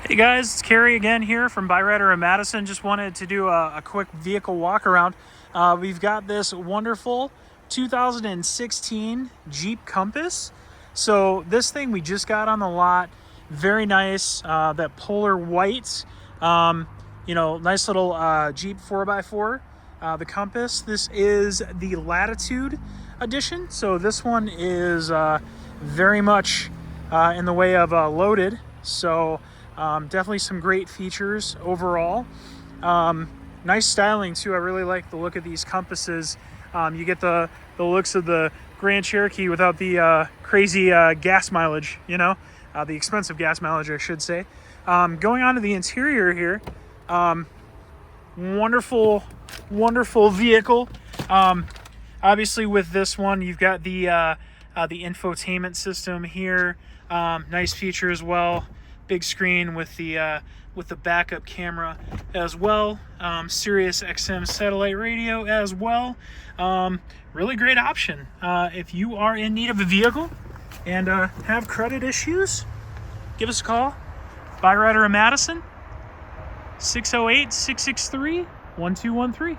Hey guys, it's Kerry again here from Byrider Madison. Just wanted to do a quick vehicle walk around. We've got this wonderful 2016 Jeep Compass. So this thing we just got on the lot. Very nice, that polar white, nice little Jeep 4x4. The Compass, this is the Latitude edition. So this one is very much in the way of loaded. So definitely some great features overall. Nice styling too. I really like the look of these Compasses. You get the looks of the Grand Cherokee without the crazy gas mileage, the expensive gas mileage, I should say. Going on to the interior here, wonderful vehicle. Obviously with this one, you've got the infotainment system here. Nice feature as well. Big screen with the backup camera as well. Sirius XM satellite radio as well. Really great option. If you are in need of a vehicle and have credit issues, give us a call. Byrider Madison, 608-663-1213.